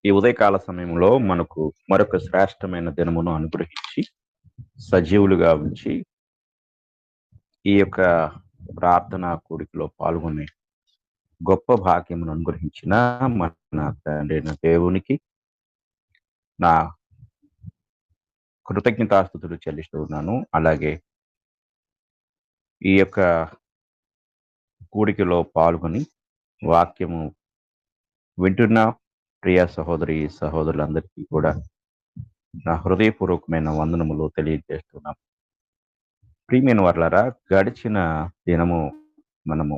ఈ ఉదయకాల సమయంలో మనకు మరొక శ్రేష్టమైన దినమును అనుగ్రహించి, సజీవులుగా ఉంచి, ఈ యొక్క ప్రార్థనా కూడికలో పాల్గొనే గొప్ప భాగ్యమును అనుగ్రహించిన మన తండ్రి అయిన దేవునికి నా కృతజ్ఞతాస్తుతులు చెల్లిస్తూ ఉన్నాను. అలాగే ఈ యొక్క కూడికలో పాల్గొని వాక్యము వింటున్న ప్రియ సహోదరి సహోదరులందరికీ కూడా నా హృదయపూర్వకమైన వందనములు తెలియజేస్తున్నాం. ప్రియమైన వర్లారా, గడిచిన దినము మనము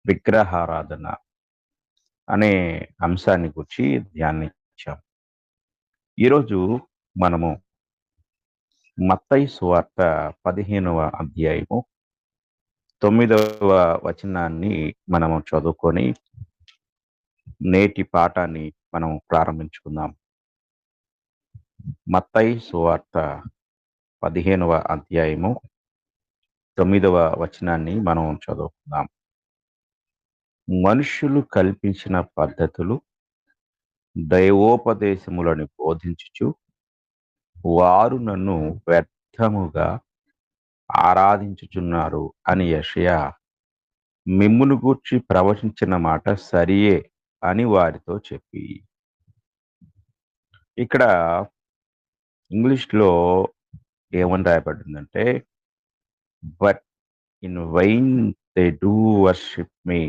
విగ్రహారాధన అనే అంశాన్ని గురించి ధ్యానించాం. ఈరోజు మనము మత్తయి సువార్త 15వ అధ్యాయము 9వ వచనాన్ని మనము చదువుకొని నేటి పాఠాన్ని మనం ప్రారంభించుకుందాం. మత్తయి సువార్త 15వ అధ్యాయము 9వ వచనాన్ని మనం చదువుకుందాం. మనుషులు కల్పించిన పద్ధతులు దైవోపదేశములను బోధించుచు వారు నన్ను వ్యర్థముగా ఆరాధించుచున్నారు అని యెషయా మిమ్మును గూర్చి ప్రవచించిన మాట సరియే అని వారితో చెప్పి. ఇక్కడ ఇంగ్లీష్లో ఏమని రాయబడిందంటే, but in vain they do worship me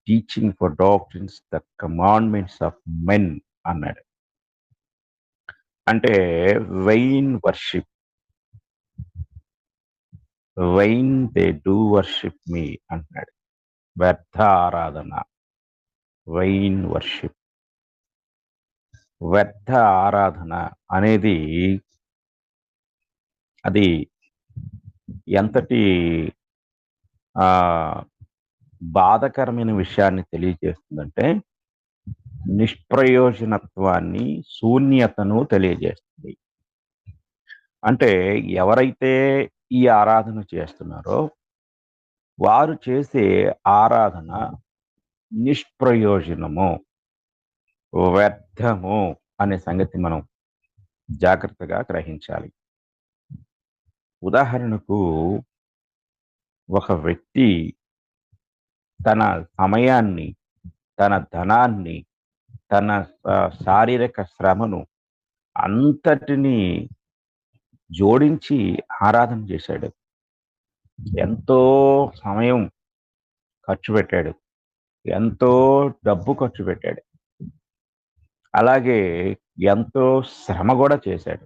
teaching for doctrines the commandments of men అన్నాడు. అంటే vain worship, vain they do worship me అంటున్నాడు. వ్యర్థ ఆరాధన, వైన్ వర్షిప్. వ్యర్థ ఆరాధన అనేది అది ఎంతటి ఆ బాధకరమైన విషయాన్ని తెలియజేస్తుందంటే, నిష్ప్రయోజనత్వాన్ని, శూన్యతను తెలియజేస్తుంది. అంటే ఎవరైతే ఈ ఆరాధన చేస్తున్నారో వారు చేసే ఆరాధన నిష్ప్రయోజనము, వ్యర్థము అనే సంగతి మనం జాగ్రత్తగా గ్రహించాలి. ఉదాహరణకు, ఒక వ్యక్తి తన సమయాన్ని, తన ధనాన్ని, తన శారీరక శ్రమను అంతటినీ జోడించి ఆరాధన చేశాడు. ఎంతో సమయం ఖర్చు పెట్టాడు, ఎంతో డబ్బు ఖర్చు పెట్టాడు, అలాగే ఎంతో శ్రమ కూడా చేశాడు.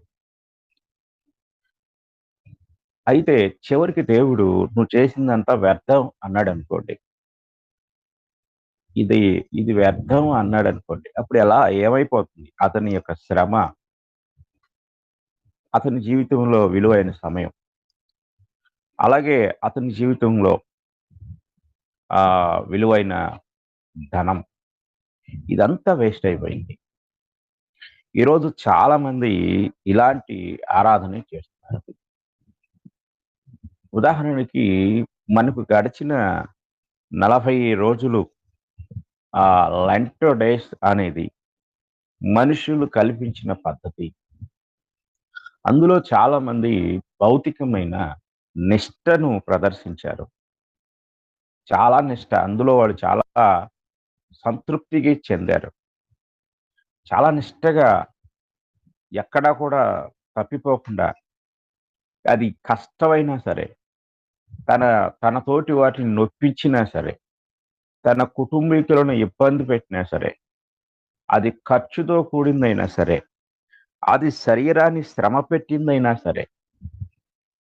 అయితే చివరికి దేవుడు నువ్వు చేసిందంతా వ్యర్థం అన్నాడు అనుకోండి, ఇది ఇది వ్యర్థం అన్నాడు అనుకోండి, అప్పుడు ఎలా ఏమైపోతుంది? అతని యొక్క శ్రమ, అతని జీవితంలో విలువైన సమయం, అలాగే అతని జీవితంలో విలువైన ధనం, ఇదంతా వేస్ట్ అయిపోయింది. ఈరోజు చాలా మంది ఇలాంటి ఆరాధన చేస్తున్నారు. ఉదాహరణకి, మనకు గడిచిన 40 రోజులు లెంట్ డేస్ అనేది మనుషులు కల్పించిన పద్ధతి. అందులో చాలా మంది భౌతికమైన నిష్టను ప్రదర్శించారు. చాలా నిష్ట, అందులో వాళ్ళు చాలా సంతృప్తికి చెందారు. చాలా నిష్టగా, ఎక్కడా కూడా తప్పిపోకుండా, అది కష్టమైనా సరే, తన తన తోటి వాటిని నొప్పించినా సరే, తన కుటుంబీకులను ఇబ్బంది పెట్టినా సరే, అది ఖర్చుతో కూడిందైనా సరే, అది శరీరాన్ని శ్రమ పెట్టిందైనా సరే,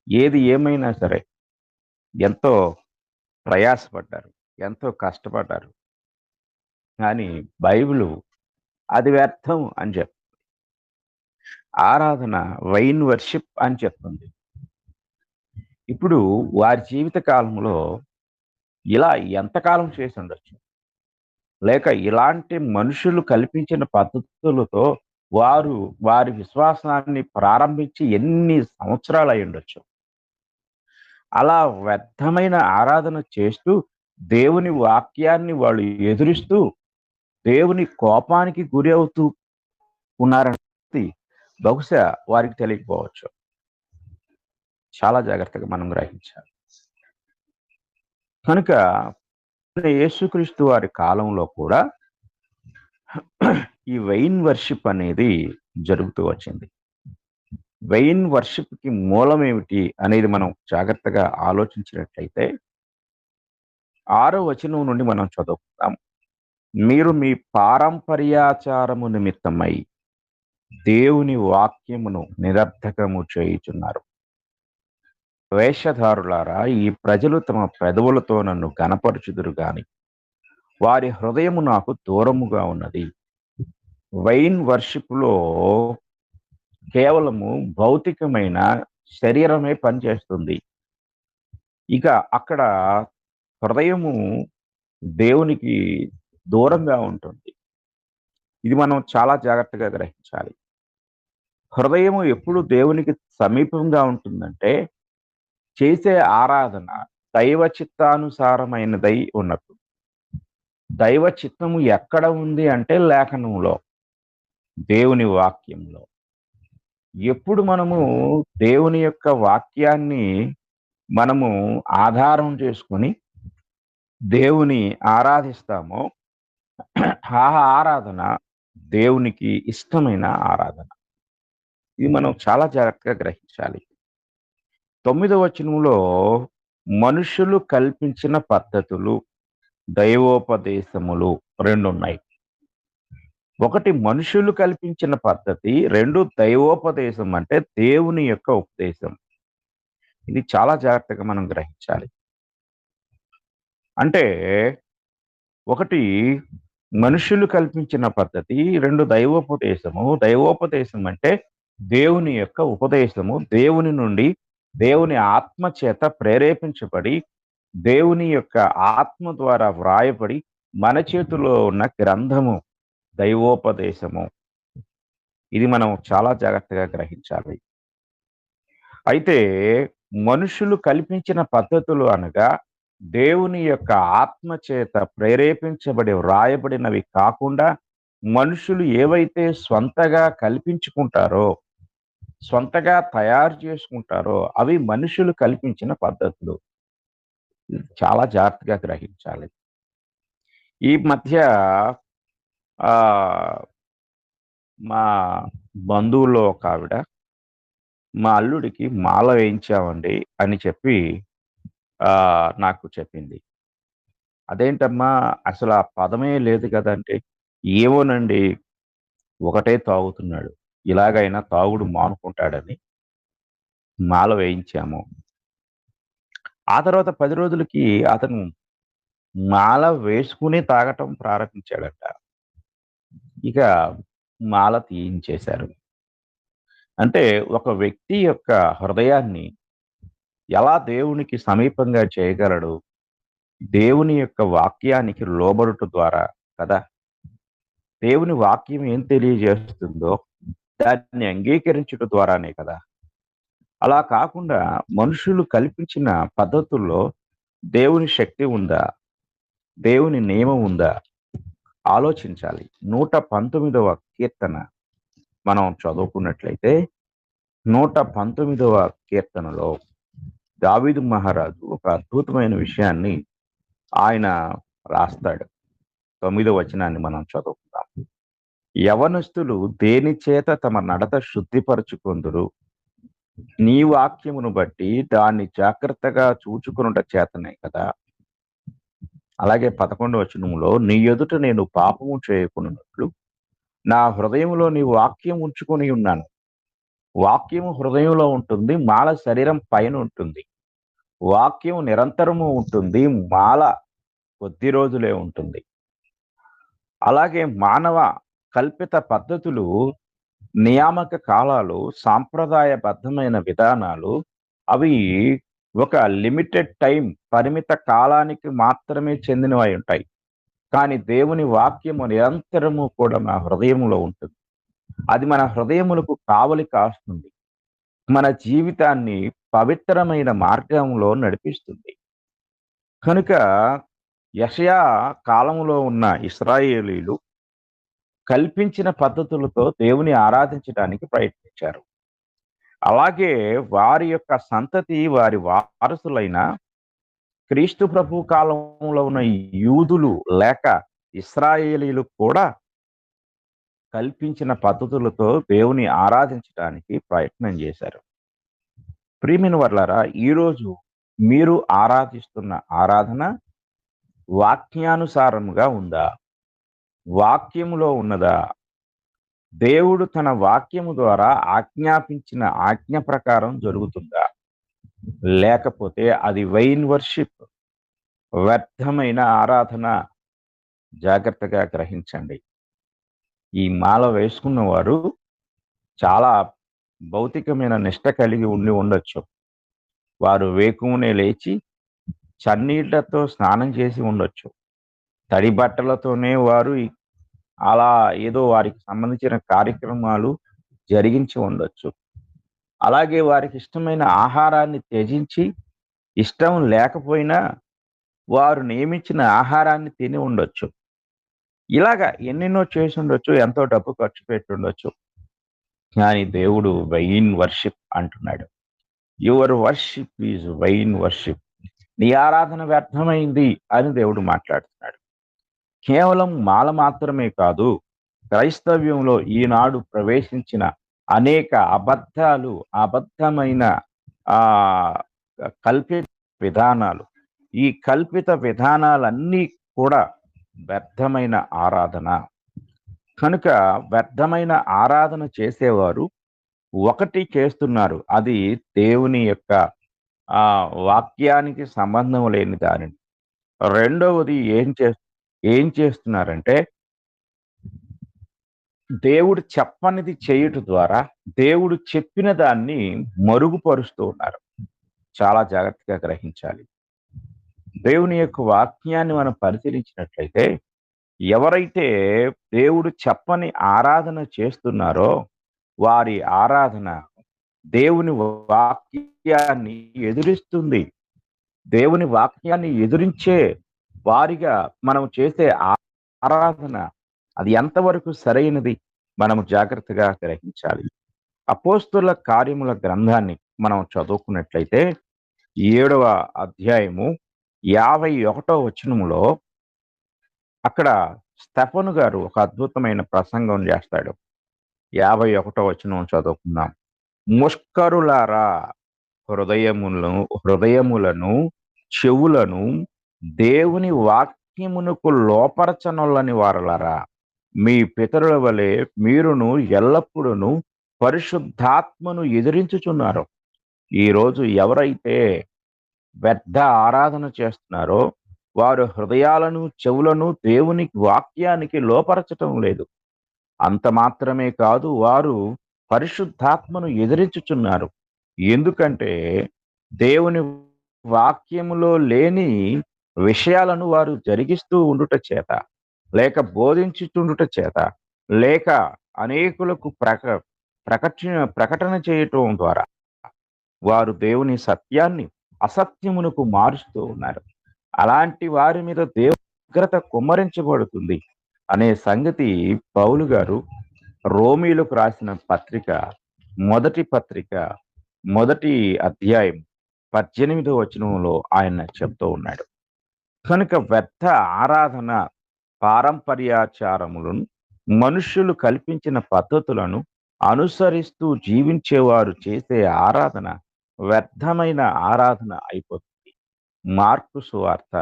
ఏది ఏమైనా సరే ఎంతో ప్రయాసపడ్డారు, ఎంతో కష్టపడ్డారు. కానీ బైబిలు అది వ్యర్థం అని చెప్తుంది. ఆరాధన వైన్ వర్షిప్ అని చెప్తుంది. ఇప్పుడు వారి జీవిత కాలంలో ఇలా ఎంతకాలం చేసి ఉండొచ్చు? లేక ఇలాంటి మనుషులు కల్పించిన పద్ధతులతో వారు వారి విశ్వాసాన్ని ప్రారంభించి ఎన్ని సంవత్సరాలు అయి ఉండొచ్చు? అలా వ్యర్థమైన ఆరాధన చేస్తూ దేవుని వాక్యాన్ని వాళ్ళు ఎదురిస్తూ దేవుని కోపానికి గురి అవుతూ ఉన్నారని బహుశా వారికి తెలియకపోవచ్చు. చాలా జాగ్రత్తగా మనం గ్రహించాలి. కనుక యేసుక్రీస్తు వారి కాలంలో కూడా ఈ వైన్ వర్షిప్ అనేది జరుగుతూ వచ్చింది. వైన్ వర్షిప్‌కి మూలమేమిటి అనేది మనం జాగ్రత్తగా ఆలోచించినట్లయితే, 6వ వచనం నుండి మనం చదువుకుందాం. మీరు మీ పారంపర్యాచారము నిమిత్తమై దేవుని వాక్యమును నిరర్థకము చేయుచున్నారు. వేషధారులారా, ఈ ప్రజలు తమ పెదవులతో నన్ను ఘనపరచుదురు గాని, వారి హృదయము నాకు దూరముగా ఉన్నది. వైన్ వర్షిప్‌లో కేవలము భౌతికమైన శరీరమే పనిచేస్తుంది. ఇక అక్కడ హృదయము దేవునికి దూరంగా ఉంటుంది. ఇది మనం చాలా జాగ్రత్తగా గ్రహించాలి. హృదయము ఎప్పుడు దేవునికి సమీపంగా ఉంటుందంటే, చేసే ఆరాధన దైవ చిత్తానుసారమైనదై ఉన్నప్పుడు. దైవ చిత్తము ఎక్కడ ఉంది అంటే లేఖనంలో, దేవుని వాక్యంలో. ఎప్పుడు మనము దేవుని యొక్క వాక్యాన్ని మనము ఆధారం చేసుకొని దేవుని ఆరాధిస్తామో, ఆ ఆరాధన దేవునికి ఇష్టమైన ఆరాధన. ఇది మనం చాలా జాగ్రత్తగా గ్రహించాలి. 9వ వచనంలో మనుషులు కల్పించిన పద్ధతులు, దైవోపదేశములు 2 ఉన్నాయి. ఒకటి మనుషులు కల్పించిన పద్ధతి, 2 దైవోపదేశం అంటే దేవుని యొక్క ఉపదేశం. ఇది చాలా జాగ్రత్తగా మనం గ్రహించాలి. అంటే ఒకటి మనుషులు కల్పించిన పద్ధతి, 2 దైవోపదేశము. దైవోపదేశం అంటే దేవుని యొక్క ఉపదేశము. దేవుని నుండి, దేవుని ఆత్మ చేత ప్రేరేపించబడి, దేవుని యొక్క ఆత్మ ద్వారా వ్రాయబడి, మన చేతిలో ఉన్న గ్రంథము దైవోపదేశము. ఇది మనం చాలా జాగ్రత్తగా గ్రహించాలి. అయితే మనుషులు కల్పించిన పద్ధతులు అనగా దేవుని యొక్క ఆత్మ చేత ప్రేరేపించబడి వ్రాయబడినవి కాకుండా మనుషులు ఏవైతే స్వంతగా కల్పించుకుంటారో, స్వంతగా తయారు చేసుకుంటారో అవి మనుషులు కల్పించిన పద్ధతులు. ఇది చాలా జాగ్రత్తగా గ్రహించాలి. ఈ మధ్య ఆహ్, మా బంధువుల్లో ఒకావిడ, మా అల్లుడికి మాల వేయించామండి అని చెప్పి నాకు చెప్పింది. అదేంటమ్మా అసలు ఆ పదమే లేదు కదంటే, ఏమోనండి ఒకటే తాగుతున్నాడు. ఇలాగైనా తాగుడు మానుకుంటాడని మాల వేయించాము. ఆ తర్వాత 10 రోజులకి అతను మాల వేసుకుని తాగటం ప్రారంభించాడట. ఇక మాల తీయించేశారు. అంటే ఒక వ్యక్తి యొక్క హృదయాన్ని ఎలా దేవునికి సమీపంగా చేయగలడు? దేవుని యొక్క వాక్యానికి లోబడుట ద్వారా కదా! దేవుని వాక్యం ఏం తెలియజేస్తుందో దాన్ని అంగీకరించుట ద్వారానే కదా! అలా కాకుండా మనుషులు కల్పించిన పద్ధతుల్లో దేవుని శక్తి ఉందా? దేవుని నియమం ఉందా? ఆలోచించాలి. 119వ కీర్తన మనం చదువుకున్నట్లయితే 119వ కీర్తనలో దావీదు మహారాజు ఒక అద్భుతమైన విషయాన్ని ఆయన రాస్తాడు. 9వ వచనాన్ని మనం చదువుకుందాం. యవనస్తులు దేని చేత తమ నడత శుద్ధిపరచుకొందురు? నీ వాక్యమును బట్టి దాన్ని జాగ్రత్తగా చూచుకొనుట చేతనే కదా! అలాగే 11వ వచనంలో నీ ఎదుట నేను పాపము చేయకున్నట్లు నా హృదయంలో నీ వాక్యం ఉంచుకొని ఉన్నాను. వాక్యము హృదయంలో ఉంటుంది. మాల శరీరం పైన ఉంటుంది. వాక్యం నిరంతరము ఉంటుంది. మాల కొద్ది రోజులే ఉంటుంది. అలాగే మానవ కల్పిత పద్ధతులు, నియామక కాలాలు, సాంప్రదాయబద్ధమైన విధానాలు అవి ఒక లిమిటెడ్ టైం, పరిమిత కాలానికి మాత్రమే చెందినవై ఉంటాయి. కానీ దేవుని వాక్యము నిరంతరము కూడా మన హృదయంలో ఉంటుంది. అది మన హృదయములకు కావలి కాస్తుంది. మన జీవితాన్ని పవిత్రమైన మార్గంలో నడిపిస్తుంది. కనుక యెషయా కాలంలో ఉన్న ఇశ్రాయేలీయులు కల్పించిన పద్ధతులతో దేవుని ఆరాధించడానికి ప్రయత్నించారు. అలాగే వారి యొక్క సంతతి, వారి వారసులైన క్రీస్తు ప్రభు కాలంలో ఉన్న యూదులు లేక ఇశ్రాయేలీయులు కూడా కల్పించిన పద్ధతులతో దేవుని ఆరాధించడానికి ప్రయత్నం చేశారు. ప్రియమైన వర్లారా, ఈరోజు మీరు ఆరాధిస్తున్న ఆరాధన వాక్యానుసారముగా ఉందా? వాక్యములో ఉన్నదా? దేవుడు తన వాక్యము ద్వారా ఆజ్ఞాపించిన ఆజ్ఞ ప్రకారం జరుగుతుందా? లేకపోతే అది వైన్ వర్షిప్, వ్యర్థమైన ఆరాధన? జాగ్రత్తగా గ్రహించండి. ఈ మాల వేసుకున్న వారు చాలా భౌతికమైన నిష్ట కలిగి ఉండి ఉండొచ్చు. వారు వేకువనే లేచి చన్నీళ్లతో స్నానం చేసి ఉండొచ్చు. తడి బట్టలతోనే వారు అలా ఏదో వారికి సంబంధించిన కార్యక్రమాలు జరిగించి ఉండొచ్చు. అలాగే వారికి ఇష్టమైన ఆహారాన్ని త్యజించి, ఇష్టం లేకపోయినా వారు నియమించిన ఆహారాన్ని తిని ఉండొచ్చు. ఇలాగా ఎన్నెన్నో చేసి ఉండొచ్చు, ఎంతో డబ్బు ఖర్చు పెట్టి ఉండొచ్చు. కానీ దేవుడు వైన్ వర్షిప్ అంటున్నాడు. Your worship is wine worship. నీ ఆరాధన వ్యర్థమైంది అని దేవుడు మాట్లాడుతున్నాడు. కేవలం మాల మాత్రమే కాదు, క్రైస్తవ్యంలో ఈనాడు ప్రవేశించిన అనేక అబద్ధమైన ఆ కల్పిత విధానాలు, ఈ కల్పిత విధానాలన్నీ కూడా వ్యర్థమైన ఆరాధన. కనుక వ్యర్థమైన ఆరాధన చేసేవారు ఒకటి చేస్తున్నారు, అది దేవుని యొక్క వాక్యానికి సంబంధం లేని దానిని. రెండవది ఏం చేస్తున్నారంటే, దేవుడు చెప్పనిది చేయుట ద్వారా దేవుడు చెప్పిన దాన్ని మరుగుపరుస్తూ ఉన్నారు. చాలా జాగ్రత్తగా గ్రహించాలి. దేవుని యొక్క వాక్యాన్ని మనం పరిశీలించినట్లయితే, ఎవరైతే దేవుడు చెప్పని ఆరాధన చేస్తున్నారో వారి ఆరాధన దేవుని వాక్యాన్ని ఎదురిస్తుంది. దేవుని వాక్యాన్ని ఎదురించే వారిగా మనం చేసే ఆరాధన అది ఎంతవరకు సరైనది మనం జాగ్రత్తగా గ్రహించాలి. అపోస్తుల కార్యముల గ్రంథాన్ని మనం చదువుకున్నట్లయితే 7వ అధ్యాయము 51వ వచనములో అక్కడ స్టెఫను గారు ఒక అద్భుతమైన ప్రసంగం చేస్తాడు. 51వ వచనం చదువుకుందాం. ముష్కరులారా, హృదయములను చెవులను దేవుని వాక్యమునకు లోపరచనొల్లని వారలారా, మీ పితరుల వలె మీరును ఎల్లప్పుడూ పరిశుద్ధాత్మను ఎదిరించుచున్నారు. ఈరోజు ఎవరైతే వ్యర్థ ఆరాధన చేస్తున్నారో వారు హృదయాలను, చెవులను దేవుని వాక్యానికి లోపరచటం లేదు. అంత మాత్రమే కాదు, వారు పరిశుద్ధాత్మను ఎదిరించుచున్నారు. ఎందుకంటే దేవుని వాక్యములో లేని విషయాలను వారు జరిగిస్తూ ఉండుట చేత, లేక బోధించుతుండుట చేత, లేక అనేకులకు ప్రకటన చేయటం ద్వారా వారు దేవుని సత్యాన్ని అసత్యమునకు మారుస్తూ ఉన్నారు. అలాంటి వారి మీద దేవుని ఉగ్రత కుమ్మరించబడుతుంది అనే సంగతి పౌలు గారు రోమీలకు రాసిన మొదటి అధ్యాయం 18వ వచనంలో ఆయన చెప్తూ ఉన్నాడు. కనుక వ్యర్థ ఆరాధన, పారంపర్యాచారములను, మనుష్యులు కల్పించిన పద్ధతులను అనుసరిస్తూ జీవించేవారు చేసే ఆరాధన వ్యర్థమైన ఆరాధన అయిపోతుంది. మార్కు సువార్త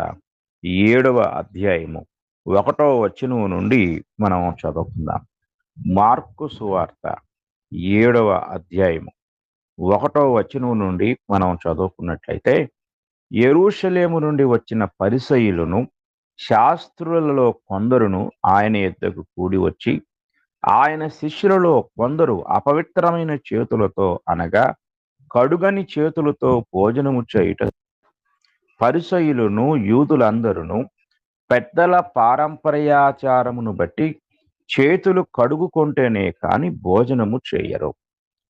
7వ అధ్యాయము 1వ వచనం నుండి మనం చదువుకుందాం. మార్కు సువార్త 7వ అధ్యాయము 1వ వచనం నుండి మనం చదువుకున్నట్లయితే, యెరూషలేము నుండి వచ్చిన పరిసయ్యులను శాస్త్రులలో కొందరును ఆయన యొద్దకు కూడి వచ్చి, ఆయన శిష్యులలో కొందరు అపవిత్రమైన చేతులతో అనగా కడుగని చేతులతో భోజనము చేయుట, పరిసయ్యులను యూదులందరూ పెద్దల పారంపర్యాచారమును బట్టి చేతులు కడుగుకొంటేనే కాని భోజనము చేయరు.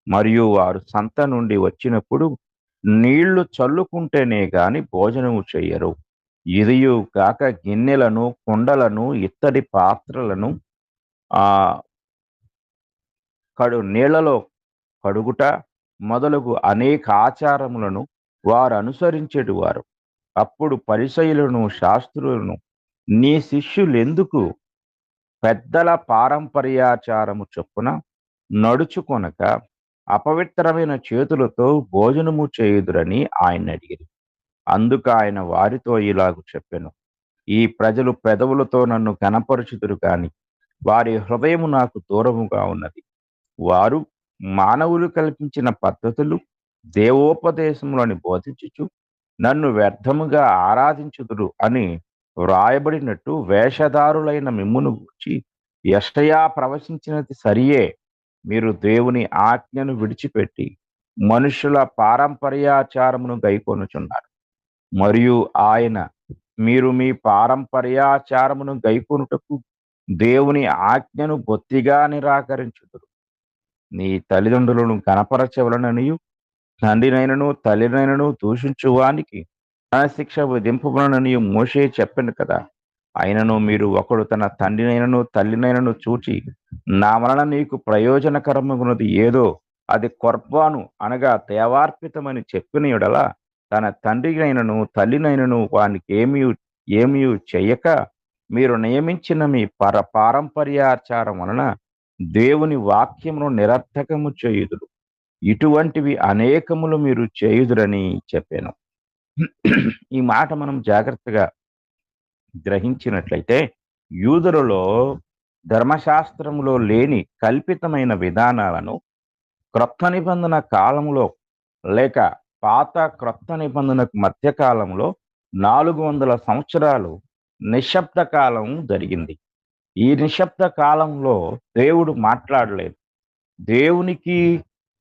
మరియు వారు సంత నుండి వచ్చినప్పుడు నీళ్లు చల్లుకుంటేనే గాని భోజనము చెయ్యరు. ఇదియు కాక గిన్నెలను, కుండలను, ఇత్తడి పాత్రలను ఆహ్, నీళ్లలో కడుగుట మొదలగు అనేక ఆచారములను వారు అనుసరించేటివారు. అప్పుడు పరిసయ్యులను, శాస్త్రులను, నీ శిష్యులెందుకు పెద్దల పారంపర్యాచారము చొప్పున నడుచుకొనక అపవిత్రమైన చేతులతో భోజనము చేయుదురని ఆయన్నడిగిరి. అందుకాయన వారితో ఇలాగు చెప్పెను. ఈ ప్రజలు పెదవులతో నన్ను ఘనపరచుదురు గాని వారి హృదయము నాకు దూరముగా ఉన్నది. వారు మానవులు కల్పించిన పద్ధతులు, దేవోపదేశములని బోధించుచు నన్ను వ్యర్థముగా ఆరాధించుదురు అని వ్రాయబడినట్టు వేషధారులైన మిమ్మును గూర్చి యెషయా ప్రవచించినది సరియే. మీరు దేవుని ఆజ్ఞను విడిచిపెట్టి మనుషుల పారంపర్యాచారమును గైకొనుచున్నారు. మరియు ఆయన, మీరు మీ పారంపర్యాచారమును గైకొనుటకు దేవుని ఆజ్ఞను బొత్తిగా నిరాకరించుదురు. నీ తల్లిదండ్రులను ఘనపరచవలననియు తండ్రినైనను తల్లినైనను దూషించువానికి మరణశిక్ష విధింపబడుననియు మోషే చెప్పెను కదా. అయినను మీరు ఒకడు తన తండ్రినైనను తల్లినైనను చూచి నా వలన నీకు ప్రయోజనకరమగునది ఏదో అది కొర్బాను అనగా దేవార్పితమని చెప్పిన యెడల తన తండ్రినైనను తల్లినైనను వానికి ఏమీ చెయ్యక మీరు నియమించిన మీ పారంపర్యాచారం వలన దేవుని వాక్యమును నిరర్థకము చేయుదురు. ఇటువంటివి అనేకములు మీరు చేయుదురని చెప్పాను. ఈ మాట మనం జాగ్రత్తగా గ్రహించినట్లయితే యూదులలో ధర్మశాస్త్రములో లేని కల్పితమైన విధానాలను క్రొత్త నిబంధన కాలంలో లేక పాత క్రొత్త నిబంధనకు మధ్య కాలంలో 400 సంవత్సరాలు నిశ్శబ్ద కాలం జరిగింది. ఈ నిశ్శబ్ద కాలంలో దేవుడు మాట్లాడలేదు. దేవునికి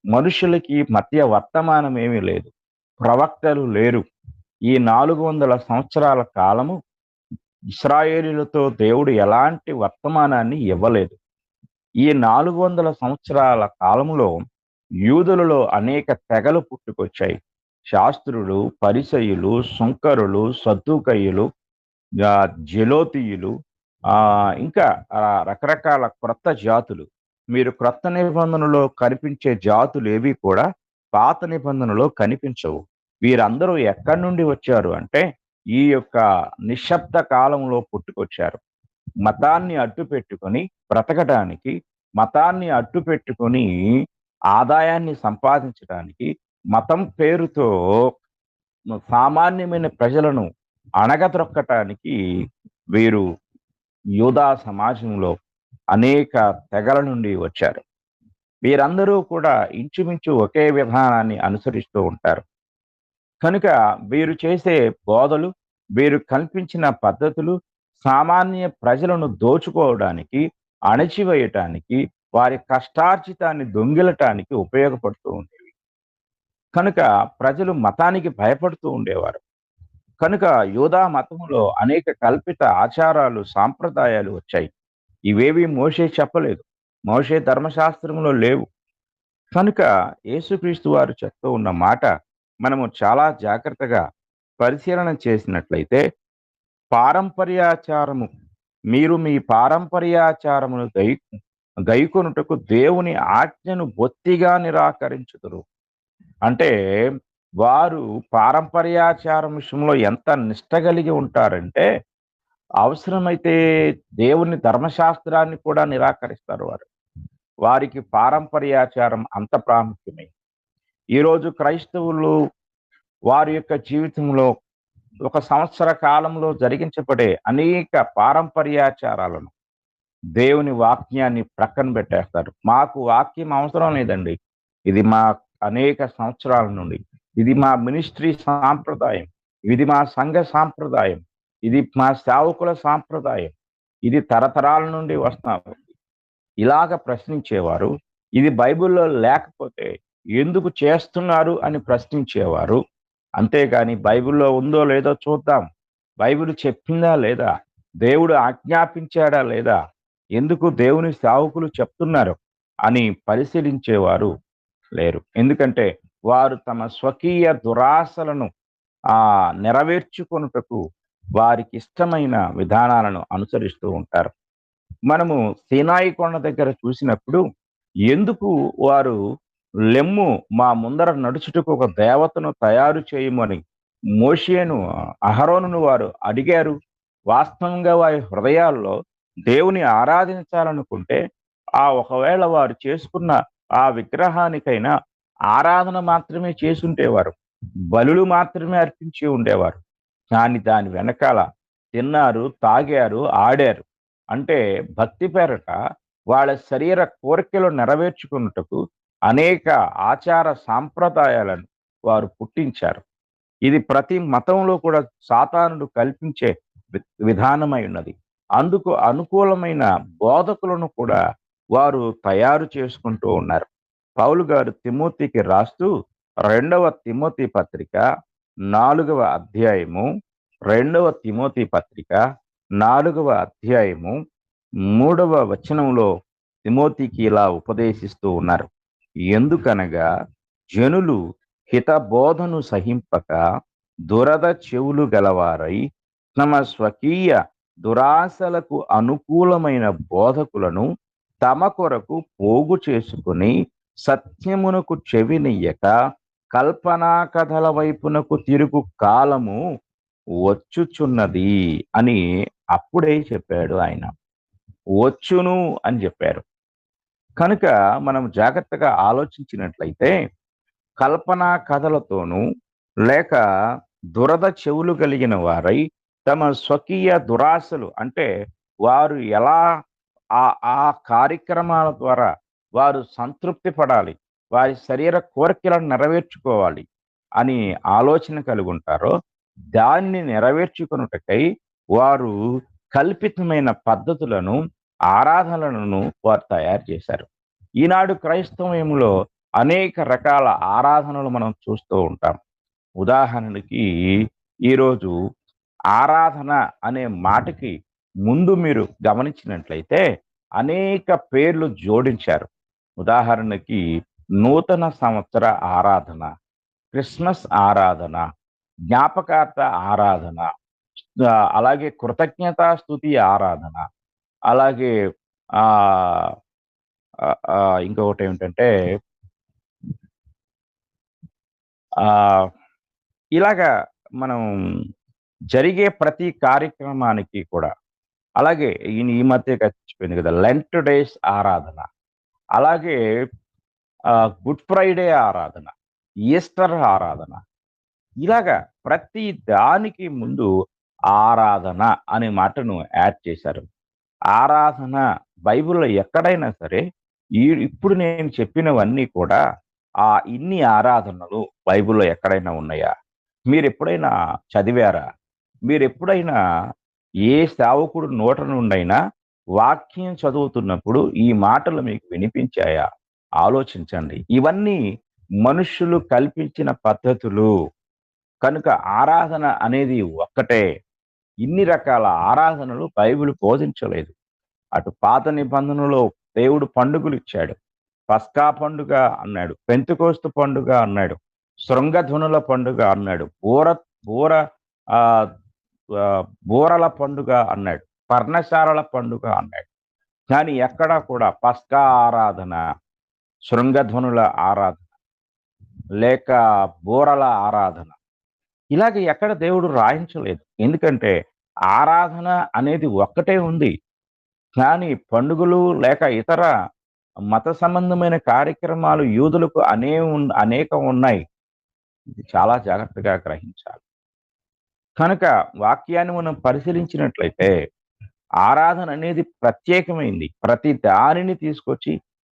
మనుషులకి మధ్య వర్తమానం ఏమీ లేదు. ప్రవక్తలు లేరు. ఈ 400 సంవత్సరాల కాలము ఇశ్రాయేలీయులతో దేవుడు ఎలాంటి వర్తమానాన్ని ఇవ్వలేదు. ఈ 400 సంవత్సరాల కాలంలో యూదులలో అనేక తెగలు పుట్టుకొచ్చాయి. శాస్త్రులు, పరిసయ్యులు, సుంకరులు, సద్దూకయ్యులు, జెలోతీయులు, ఇంకా రకరకాల క్రొత్త జాతులు. మీరు క్రొత్త నిబంధనలో కనిపించే జాతులు ఏవి కూడా పాత నిబంధనలో కనిపించవు. వీరందరూ ఎక్కడి నుండి వచ్చారు అంటే ఈ యొక్క నిశ్శబ్ద కాలంలో పుట్టుకొచ్చారు. మతాన్ని అడ్డు పెట్టుకొని బ్రతకడానికి, మతాన్ని అడ్డు పెట్టుకొని ఆదాయాన్ని సంపాదించడానికి, మతం పేరుతో సామాన్యమైన ప్రజలను అణగద్రొక్కటానికి వీరు యూదా సమాజంలో అనేక తెగల నుండి వచ్చారు. వీరందరూ కూడా ఇంచుమించు ఒకే విధానాన్ని అనుసరిస్తూ ఉంటారు. కనుక వీరు చేసే బోధలు, వీరు కల్పించిన పద్ధతులు సామాన్య ప్రజలను దోచుకోవడానికి, అణచివేయటానికి, వారి కష్టార్జితాన్ని దొంగిలటానికి ఉపయోగపడుతూ ఉండేవి. కనుక ప్రజలు మతానికి భయపడుతూ ఉండేవారు. కనుక యూదా మతములో అనేక కల్పిత ఆచారాలు, సాంప్రదాయాలు వచ్చాయి. ఇవేవి మోషే చెప్పలేదు. మోషే ధర్మశాస్త్రంలో లేవు. కనుక యేసుక్రీస్తు వారు చెప్తూ ఉన్న మాట మనము చాలా జాగ్రత్తగా పరిశీలన చేసినట్లయితే, పారంపర్యాచారము, మీరు మీ పారంపర్యాచారమును గైకొనుటకు దేవుని ఆజ్ఞను బొత్తిగా నిరాకరించుదురు. అంటే వారు పారంపర్యాచారం విషయంలో ఎంత నిష్ట కలిగి ఉంటారంటే అవసరమైతే దేవుని ధర్మశాస్త్రాన్ని కూడా నిరాకరిస్తారు వారు. వారికి పారంపర్యాచారం అంత ప్రాముఖ్యమే. ఈరోజు క్రైస్తవులు వారి యొక్క జీవితంలో ఒక సంవత్సర కాలంలో జరిగించబడే అనేక పారంపర్యాచారాలను, దేవుని వాక్యాన్ని ప్రక్కన పెట్టేస్తారు. మాకు వాక్యం అవసరం లేదండి. ఇది మా అనేక సంవత్సరాల నుండి, ఇది మా మినిస్ట్రీ సాంప్రదాయం, ఇది మా సంఘ సాంప్రదాయం, ఇది మా సేవకుల సాంప్రదాయం, ఇది తరతరాల నుండి వస్తాము. ఇలాగ ప్రశ్నించేవారు. ఇది బైబిల్లో లేకపోతే ఎందుకు చేస్తున్నారు అని ప్రశ్నించేవారు. అంతేగాని బైబిల్లో ఉందో లేదో చూద్దాం, బైబిల్ చెప్పిందా లేదా, దేవుడు ఆజ్ఞాపించాడా లేదా, ఎందుకు దేవుని సేవకులు చెప్తున్నారు అని పరిశీలించేవారు లేరు. ఎందుకంటే వారు తమ స్వకీయ దురాశలను నెరవేర్చుకొనుటకు వారికి ఇష్టమైన విధానాలను అనుసరిస్తూ ఉంటారు. మనము సీనాయి కొండ దగ్గర చూసినప్పుడు ఎందుకు వారు లెమ్ము మా ముందర నడుచుటకు ఒక దేవతను తయారు చేయమని మోషేను అహరోనును వారు అడిగారు. వాస్తవంగా వారి హృదయాల్లో దేవుని ఆరాధించాలనుకుంటే ఒకవేళ వారు చేసుకున్న ఆ విగ్రహానికైనా ఆరాధన మాత్రమే చేసుంటేవారు. బలులు మాత్రమే అర్పించి ఉండేవారు. కానీ దాని వెనకాల తిన్నారు, తాగారు, ఆడారు. అంటే భక్తి పేరట వాళ్ళ శరీర కోరికలు నెరవేర్చుకున్నటకు అనేక ఆచార సాంప్రదాయాలను వారు పుట్టించారు. ఇది ప్రతి మతంలో కూడా సాతానుడు కల్పించే విధానమై ఉన్నది. అందుకు అనుకూలమైన బోధకులను కూడా వారు తయారు చేసుకుంటూ ఉన్నారు. పౌలు గారు తిమోతికి రాస్తూ 2వ తిమోతి పత్రిక 4వ అధ్యాయము 2వ తిమోతి పత్రిక 4వ అధ్యాయము 3వ వచనంలో తిమోతికి ఇలా ఉపదేశిస్తూ ఉన్నారు. ఎందుకనగా జనులు హితబోధను సహింపక దురద చెవులు గలవారై తమ స్వకీయ దురాశలకు అనుకూలమైన బోధకులను తమ కొరకు పోగు చేసుకుని సత్యమునకు చెవినియ్యక కల్పనా కథల వైపునకు తిరుగు కాలము వచ్చుచున్నది అని అప్పుడే చెప్పాడు ఆయన. వచ్చును అని చెప్పారు. కనుక మనం జాగ్రత్తగా ఆలోచించినట్లయితే కల్పనా కథలతోనూ లేక దురద చెవులు కలిగిన వారై తమ స్వకీయ దురాశలు అంటే వారు ఎలా ఆ ఆ కార్యక్రమాల ద్వారా వారు సంతృప్తి పడాలి, వారి శరీర కోరికలను నెరవేర్చుకోవాలి అని ఆలోచన కలిగి ఉంటారో దానిని నెరవేర్చుకొనుటకై వారు కల్పితమైన పద్ధతులను, ఆరాధనలను వారు తయారు చేశారు. ఈనాడు క్రైస్తవంలో అనేక రకాల ఆరాధనలు మనం చూస్తూ ఉంటాం. ఉదాహరణకి ఈరోజు ఆరాధన అనే మాటకి ముందు మీరు గమనించినట్లయితే అనేక పేర్లు జోడించారు. ఉదాహరణకి నూతన సంవత్సర ఆరాధన, క్రిస్మస్ ఆరాధన, జ్ఞాపకార్థ ఆరాధన, అలాగే కృతజ్ఞతాస్తుతి ఆరాధన, అలాగే ఆ ఇంకొకటి ఏమిటంటే ఇలాగా మనం జరిగే ప్రతి కార్యక్రమానికి కూడా అలాగే ఈ మధ్య గడిచిపోయింది కదా లెంట్ డేస్ ఆరాధన, అలాగే గుడ్ ఫ్రైడే ఆరాధన, ఈస్టర్ ఆరాధన, ఇలాగా ప్రతి దానికి ముందు ఆరాధన అనే మాటను యాడ్ చేశారు. ఆరాధన బైబిల్లో ఎక్కడైనా సరే ఇప్పుడు నేను చెప్పినవన్నీ కూడా ఇన్ని ఆరాధనలు బైబిల్లో ఎక్కడైనా ఉన్నాయా? మీరెప్పుడైనా చదివారా? మీరెప్పుడైనా ఏ సేవకుడు నోట నుండైనా వాక్యం చదువుతున్నప్పుడు ఈ మాటలు మీకు వినిపించాయా? ఆలోచించండి. ఇవన్నీ మనుష్యులు కల్పించిన పద్ధతులు. కనుక ఆరాధన అనేది ఒక్కటే. ఇన్ని రకాల ఆరాధనలు బైబిల్ బోధించలేదు. అటు పాత నిబంధనలో దేవుడు పండుగలు ఇచ్చాడు. పస్కా పండుగ అన్నాడు, పెంతెకోస్తు పండుగ అన్నాడు, శృంగధ్వనుల పండుగ అన్నాడు, బూర బూరల పండుగ అన్నాడు, పర్ణశాలల పండుగ అన్నాడు. కానీ ఎక్కడా కూడా పస్కా ఆరాధన, శృంగధ్వనుల ఆరాధన లేక బూరల ఆరాధన ఇలాగ ఎక్కడ దేవుడు రాయించలేదు. ఎందుకంటే ఆరాధన అనేది ఒక్కటే ఉంది. కానీ పండుగలు లేక ఇతర మత సంబంధమైన కార్యక్రమాలు యూదులకు అనేకం ఉన్నాయి. ఇది చాలా జాగ్రత్తగా గ్రహించాలి. కనుక వాక్యాన్ని మనం పరిశీలించినట్లయితే ఆరాధన అనేది ప్రత్యేకమైంది. ప్రతి దానిని తీసుకొచ్చి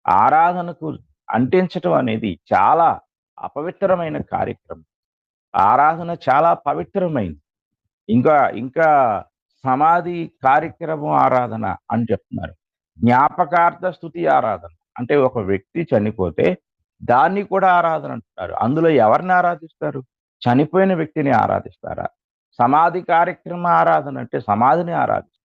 ఆరాధనకు అంటించటం అనేది చాలా అపవిత్రమైన కార్యక్రమం. ఆరాధన చాలా పవిత్రమైంది. ఇంకా ఇంకా సమాధి కార్యక్రమం ఆరాధన అని చెప్తున్నారు. జ్ఞాపకార్థ స్తుతి ఆరాధన అంటే ఒక వ్యక్తి చనిపోతే దాన్ని కూడా ఆరాధన అంటున్నారు. అందులో ఎవరిని ఆరాధిస్తారు? చనిపోయిన వ్యక్తిని ఆరాధిస్తారా? సమాధి కార్యక్రమ ఆరాధన అంటే సమాధిని ఆరాధిస్తారు.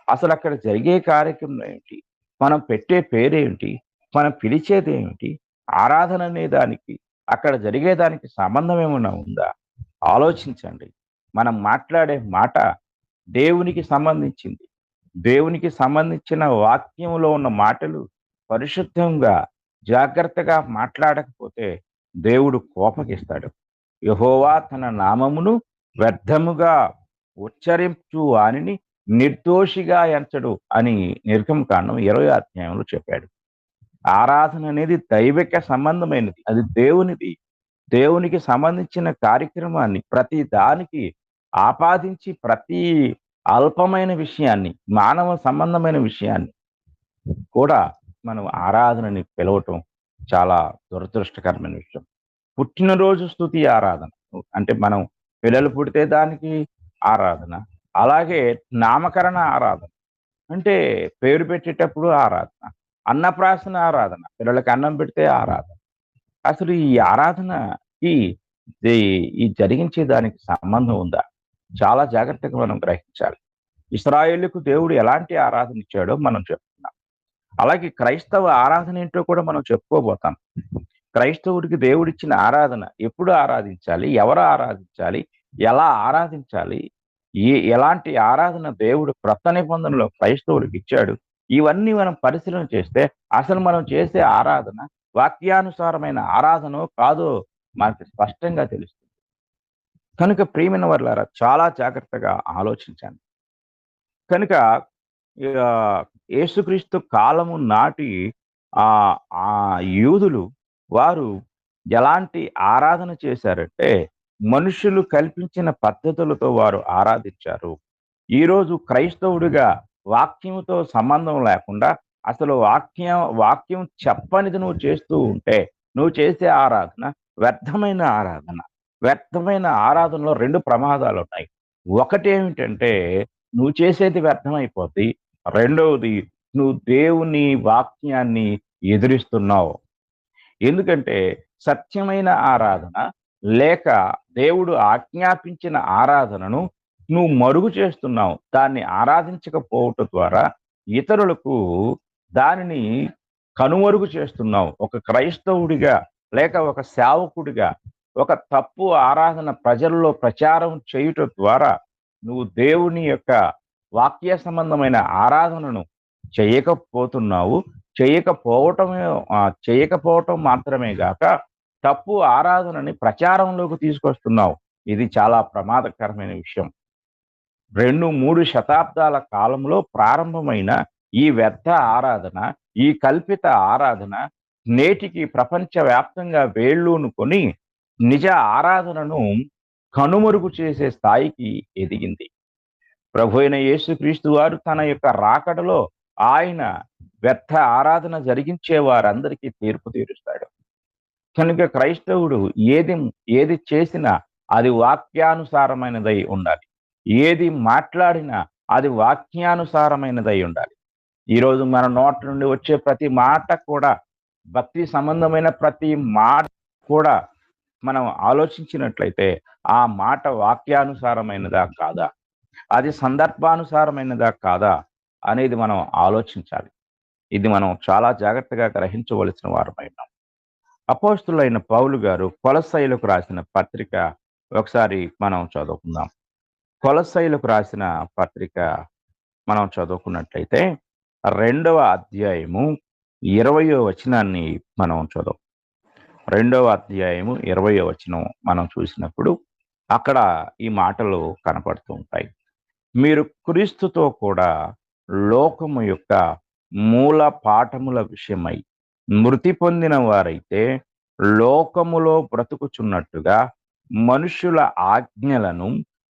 అసలు అక్కడ జరిగే కార్యక్రమం ఏమిటి? మనం పెట్టే పేరేమిటి? మనం పిలిచేది ఏమిటి? ఆరాధన అనే దానికి అక్కడ జరిగేదానికి సంబంధం ఏమైనా ఉందా? ఆలోచించండి. మనం మాట్లాడే మాట దేవునికి సంబంధించింది. దేవునికి సంబంధించిన వాక్యంలో ఉన్న మాటలు పరిశుద్ధంగా, జాగ్రత్తగా మాట్లాడకపోతే దేవుడు కోపగిస్తాడు. యెహోవా తన నామమును వ్యర్థముగా ఉచ్చరించు వానిని నిర్దోషిగా ఎంచడు అని నిర్గమకాండం 20 అధ్యాయంలో చెప్పాడు. ఆరాధన అనేది దైవిక సంబంధమైనది. అది దేవునిది. దేవునికి సంబంధించిన కార్యక్రమాన్ని ప్రతి దానికి ఆపాదించి ప్రతి అల్పమైన విషయాన్ని, మానవ సంబంధమైన విషయాన్ని కూడా మనం ఆరాధనని పిలవటం చాలా దురదృష్టకరమైన విషయం. పుట్టినరోజు స్తుతి ఆరాధన. అంటే మనం పిల్లలు పుడితే దానికి ఆరాధన. అలాగే నామకరణ ఆరాధన. అంటే పేరు పెట్టేటప్పుడు ఆరాధన. అన్నప్రాసన ఆరాధన. పిల్లలకి అన్నం పెడితే ఆరాధన. అసలు ఈ ఆరాధనకి ఈ ఈ జరిగించే దానికి సంబంధం ఉందా? చాలా జాగ్రత్తగా మనం గ్రహించాలి. ఇశ్రాయేలుకు దేవుడు ఎలాంటి ఆరాధన ఇచ్చాడో మనం చెప్తున్నాం. అలాగే క్రైస్తవ ఆరాధన ఏంటో కూడా మనం చెప్పుకోబోతాం. క్రైస్తవుడికి దేవుడిచ్చిన ఆరాధన ఎప్పుడు ఆరాధించాలి? ఎవరు ఆరాధించాలి? ఎలా ఆరాధించాలి? ఎలాంటి ఆరాధన దేవుడు క్రొత్త నిబంధనలో క్రైస్తవుడికి ఇచ్చాడు? ఇవన్నీ మనం పరిశీలన చేస్తే అసలు మనం చేసే ఆరాధన వాక్యానుసారమైన ఆరాధనో కాదో మనకు స్పష్టంగా తెలుస్తుంది. కనుక ప్రియమైన వారలారా చాలా జాగ్రత్తగా ఆలోచించండి. కనుక యేసుక్రీస్తు కాలము నాటి ఆ యూదులు వారు ఎలాంటి ఆరాధన చేశారంటే మనుషులు కల్పించిన పద్ధతులతో వారు ఆరాధించారు. ఈరోజు క్రైస్తవుడిగా వాక్యముతో సంబంధం లేకుండా అసలు వాక్యం చెప్పనిది నువ్వు చేస్తూ ఉంటే నువ్వు చేసే ఆరాధన వ్యర్థమైన ఆరాధన. వ్యర్థమైన ఆరాధనలో 2 ప్రమాదాలు ఉన్నాయి. ఒకటేమిటంటే నువ్వు చేసేది వ్యర్థమైపోద్ది. రెండవది నువ్వు దేవుని వాక్యాన్ని ఎదిరిస్తున్నావు. ఎందుకంటే సత్యమైన ఆరాధన లేక దేవుడు ఆజ్ఞాపించిన ఆరాధనను నువ్వు మరుగు చేస్తున్నావు. దాన్ని ఆరాధించకపోవటం ద్వారా ఇతరులకు దానిని కనుమరుగు చేస్తున్నావు. ఒక క్రైస్తవుడిగా లేక ఒక సేవకుడిగా ఒక తప్పు ఆరాధన ప్రజల్లో ప్రచారం చేయుట ద్వారా నువ్వు దేవుని యొక్క వాక్య సంబంధమైన ఆరాధనను చేయకపోతున్నావు. చేయకపోవటం మాత్రమే గాక తప్పు ఆరాధనని ప్రచారంలోకి తీసుకొస్తున్నావు. ఇది చాలా ప్రమాదకరమైన విషయం. 2, 3 శతాబ్దాల కాలంలో ప్రారంభమైన ఈ వ్యర్థ ఆరాధన, ఈ కల్పిత ఆరాధన నేటికి ప్రపంచవ్యాప్తంగా వేళ్ళూనుకొని నిజ ఆరాధనను కనుమరుగు చేసే స్థాయికి ఎదిగింది. ప్రభువైన యేసుక్రీస్తు వారు తన యొక్క రాకడలో ఆయన వ్యర్థ ఆరాధన జరిగించే వారందరికీ తీర్పు తీరుస్తాడు. కనుక క్రైస్తవుడు ఏది చేసినా అది వాక్యానుసారమైనదై ఉండాలి. ఏది మాట్లాడినా అది వాక్యానుసారమైనదై ఉండాలి. ఈరోజు మన నోట నుండి వచ్చే ప్రతి మాట కూడా భక్తి సంబంధమైన ప్రతి మాట కూడా మనం ఆలోచించినట్లయితే ఆ మాట వాక్యానుసారమైనదా కాదా? అది సందర్భానుసారమైనదా కాదా అనేది మనం ఆలోచించాలి. ఇది మనం చాలా జాగ్రత్తగా గ్రహించవలసిన వారమై ఉన్నాం. అపోస్తులైన పౌలు గారు కొలస్సీయులకు రాసిన పత్రిక ఒకసారి మనం చదువుకుందాం. కొలస్సీయులకు రాసిన పత్రిక మనం చదువుకున్నట్లయితే 2వ అధ్యాయము 20వ వచనాన్ని మనం చదువు. 2వ అధ్యాయము 20వ వచనం మనం చూసినప్పుడు అక్కడ ఈ మాటలు కనపడుతూ ఉంటాయి. మీరు క్రీస్తుతో కూడా లోకము యొక్క మూల పాఠముల విషయమై మృతి పొందిన వారైతే లోకములో బ్రతుకుచున్నట్టుగా మనుషుల ఆజ్ఞలను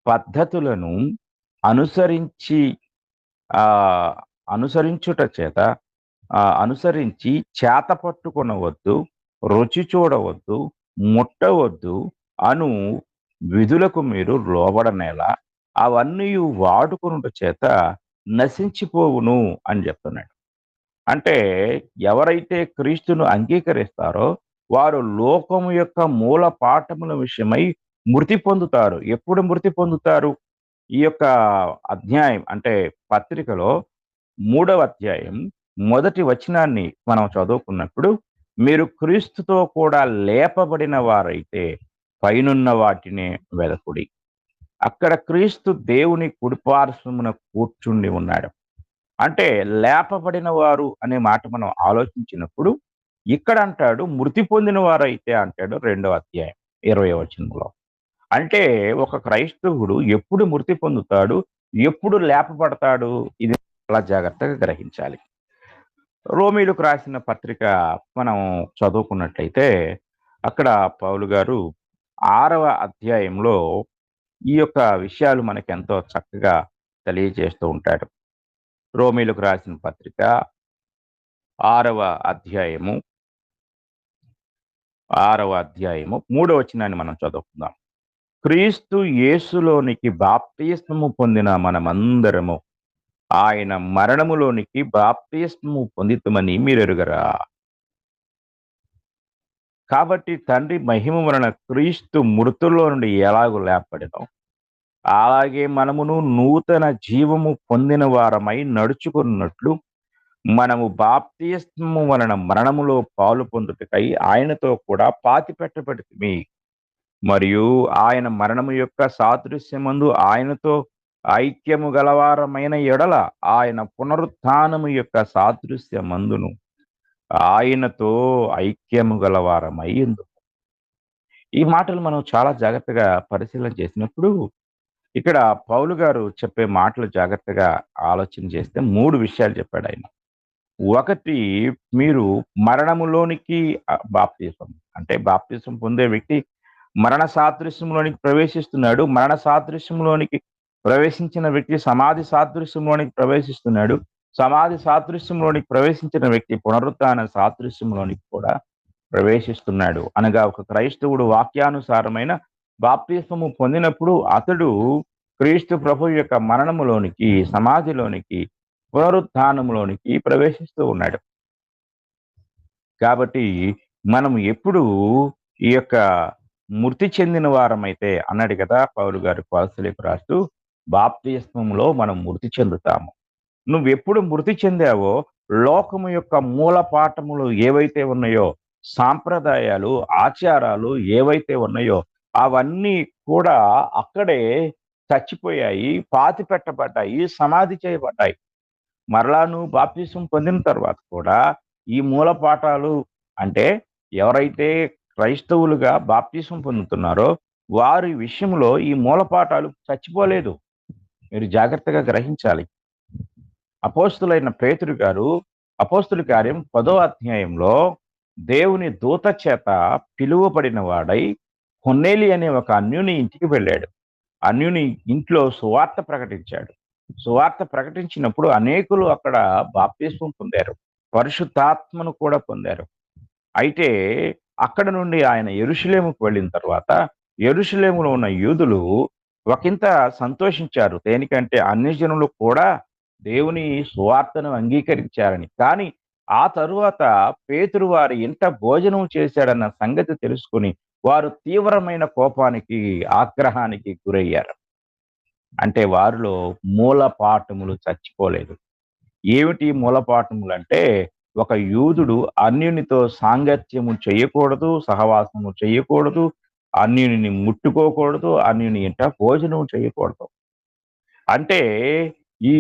పద్ధతులను అనుసరించి అనుసరించుట చేత అనుసరించి చేత పట్టుకొనవద్దు, రుచి చూడవద్దు, ముట్టవద్దు అను విధులకు మీరు లోబడనేలా అవన్నీ వాడుకొనుట చేత నశించిపోవును అని చెప్తున్నాడు. అంటే ఎవరైతే క్రీస్తును అంగీకరిస్తారో వారు లోకము యొక్క మూల పాఠముల విషయమై మృతి పొందుతారు. ఎప్పుడు మృతి పొందుతారు? ఈ యొక్క అధ్యాయం అంటే పత్రికలో 3వ అధ్యాయం 1వ వచనాన్ని మనం చదువుకున్నప్పుడు మీరు క్రీస్తుతో కూడా లేపబడిన వారైతే పైనున్న వాటినే వెదకుడి. అక్కడ క్రీస్తు దేవుని కుడిపార్శ్వమున కూర్చుండి ఉన్నాడు. అంటే లేపబడిన వారు అనే మాట మనం ఆలోచించినప్పుడు ఇక్కడ అంటాడు మృతి పొందిన వారైతే అంటాడు 2వ అధ్యాయం 20వ వచనంలో. అంటే ఒక క్రైస్తవుడు ఎప్పుడు మృతి పొందుతాడు? ఎప్పుడు లేపబడతాడు? ఇది చాలా జాగ్రత్తగా గ్రహించాలి. రోమీయులకు రాసిన పత్రిక మనం చదువుకున్నట్లయితే అక్కడ పౌలు గారు 6వ అధ్యాయంలో ఈ యొక్క విషయాలు మనకెంతో చక్కగా తెలియజేస్తూ ఉంటాడు. రోమీయులకు రాసిన పత్రిక 6వ అధ్యాయము 3వ వచనాన్ని మనం చదువుకుందాం. క్రీస్తు యేసులోనికి బాప్తిస్మము పొందిన మనమందరము ఆయన మరణములోనికి బాప్తిస్మము పొందితమని మీరెరుగరా? కాబట్టి తండ్రి మహిమ వలన క్రీస్తు మృతుల్లో నుండి ఎలాగు లేపబడెనో, అలాగే మనమును నూతన జీవము పొందిన వారమై నడుచుకున్నట్లు మనము బాప్తిస్మము వలన మరణములో పాలు పొందుటకై ఆయనతో కూడా పాతిపెట్టబడితిమి. మరియు ఆయన మరణము యొక్క సాదృశ్యమందు ఆయనతో ఐక్యము గలవారమైన ఎడల ఆయన పునరుత్థానము యొక్క సాదృశ్యమందును ఆయనతో ఐక్యము గలవారమై ఉందుము. ఈ మాటలు మనం చాలా జాగ్రత్తగా పరిశీలన చేసినప్పుడు ఇక్కడ పౌలు గారు చెప్పే మాటలు జాగ్రత్తగా ఆలోచన చేస్తే 3 విషయాలు చెప్పాడాయన. ఒకటి, మీరు మరణములోనికి బాప్తిసం అంటే బాప్తిసం పొందే వ్యక్తి మరణ సాదృశ్యంలోనికి ప్రవేశిస్తున్నాడు. మరణ సాదృశ్యంలోనికి ప్రవేశించిన వ్యక్తి సమాధి సాదృశ్యంలోనికి ప్రవేశిస్తున్నాడు. సమాధి సాదృశ్యంలోనికి ప్రవేశించిన వ్యక్తి పునరుత్థాన సాదృశ్యంలోనికి కూడా ప్రవేశిస్తున్నాడు. అనగా ఒక క్రైస్తవుడు వాక్యానుసారమైన బాప్తిస్మము పొందినప్పుడు అతడు క్రీస్తు ప్రభు యొక్క మరణములోనికి, సమాధిలోనికి, పునరుత్థానంలోనికి ప్రవేశిస్తూ ఉన్నాడు. కాబట్టి మనం ఎప్పుడు ఈ యొక్క మృతి చెందిన వారమైతే అన్నాడు కదా పౌలు గారు కొలస్సీలకు రాస్తూ, బాప్తిస్మంలో మనం మృతి చెందుతాము. నువ్వెప్పుడు మృతి చెందావో లోకము యొక్క మూల పాఠములు ఏవైతే ఉన్నాయో, సాంప్రదాయాలు, ఆచారాలు ఏవైతే ఉన్నాయో అవన్నీ కూడా అక్కడే చచ్చిపోయాయి, పాతిపెట్టబడ్డాయి, సమాధి చేయబడ్డాయి. మరలా నువ్వు బాప్తిసం పొందిన తర్వాత కూడా ఈ మూల పాఠాలు అంటే ఎవరైతే క్రైస్తవులుగా బాప్తిసం పొందుతున్నారో వారి విషయంలో ఈ మూల పాఠాలు చచ్చిపోలేదు. మీరు జాగ్రత్తగా గ్రహించాలి. అపోస్తులైన పేతురు గారు అపోస్తుల కార్యం 10వ అధ్యాయంలో దేవుని దూత చేత పిలువబడిన వాడై కొర్నేలి అనే ఒక అన్యుని ఇంటికి వెళ్ళాడు. అన్యుని ఇంట్లో సువార్త ప్రకటించాడు. సువార్త ప్రకటించినప్పుడు అనేకులు అక్కడ బాప్తిస్మం పొందారు. పరిశుద్ధాత్మను కూడా పొందారు. అయితే అక్కడ నుండి ఆయన యెరూషలేముకు వెళ్ళిన తర్వాత యెరూషలేములో ఉన్న యూదులు ఒకంత సంతోషించారు. దేనికంటే అన్యజనులు కూడా దేవుని సువార్తను అంగీకరించారని. కానీ ఆ తరువాత పేతురు వారి ఇంట భోజనం చేశాడన్న సంగతి తెలుసుకొని వారు తీవ్రమైన కోపానికి, ఆగ్రహానికి గురయ్యారు. అంటే వారిలో మూల పాఠములు చచ్చిపోలేదు. ఏమిటి మూల పాఠములంటే, ఒక యూదుడు అన్యునితో సాంగత్యము చేయకూడదు, సహవాసము చేయకూడదు, అన్యునిని ముట్టుకోకూడదు, అన్యుని ఇంట భోజనం చేయకూడదు. అంటే ఈ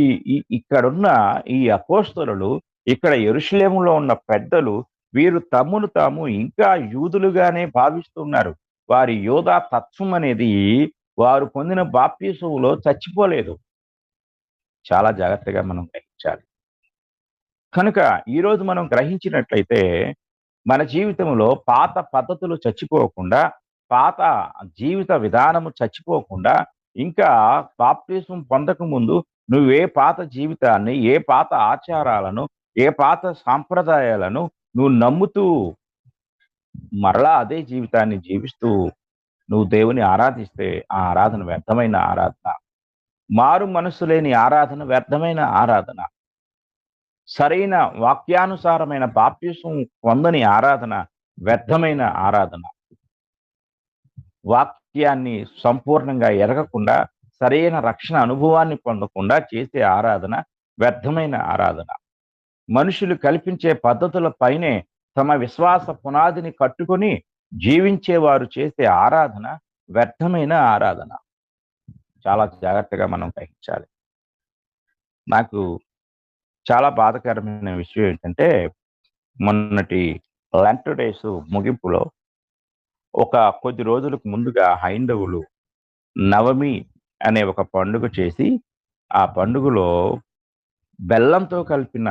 ఇక్కడున్న ఈ అపోస్తలులు, ఇక్కడ యెరూషలేములో ఉన్న పెద్దలు వీరు తమ్మును తాము ఇంకా యూదులుగానే భావిస్తున్నారు. వారి యోధా తత్వం అనేది వారు పొందిన బాప్తిసంలో చచ్చిపోలేదు. చాలా జాగ్రత్తగా మనం గ్రహించాలి. కనుక ఈరోజు మనం గ్రహించినట్లయితే మన జీవితంలో పాత పద్ధతులు చచ్చిపోకుండా, పాత జీవిత విధానము చచ్చిపోకుండా, ఇంకా బాప్తిసం పొందకముందు నువ్వే పాత జీవితాన్ని, ఏ పాత ఆచారాలను, ఏ పాత సాంప్రదాయాలను నువ్వు నమ్ముతూ మరలా అదే జీవితాన్ని జీవిస్తూ నువ్వు దేవుని ఆరాధిస్తే ఆ ఆరాధన వ్యర్థమైన ఆరాధన. మారు మనస్సు లేని ఆరాధన వ్యర్థమైన ఆరాధన. సరైన వాక్యానుసారమైన బాప్తిసం పొందని ఆరాధన వ్యర్థమైన ఆరాధన. వాక్యాన్ని సంపూర్ణంగా ఎరగకుండా, సరైన రక్షణ అనుభవాన్ని పొందకుండా చేసే ఆరాధన వ్యర్థమైన ఆరాధన. మనుషులు కల్పించే పద్ధతుల పైనే తమ విశ్వాస పునాదిని కట్టుకొని జీవించేవారు చేసే ఆరాధన వ్యర్థమైన ఆరాధన. చాలా జాగ్రత్తగా మనం గ్రహించాలి. నాకు చాలా బాధాకరమైన విషయం ఏంటంటే, మొన్నటి లెంట్ డేస్ ముగింపులో ఒక కొద్ది రోజులకు ముందుగా హైందవులు నవమి అనే ఒక పండుగ చేసి, ఆ పండుగలో బెల్లంతో కలిపిన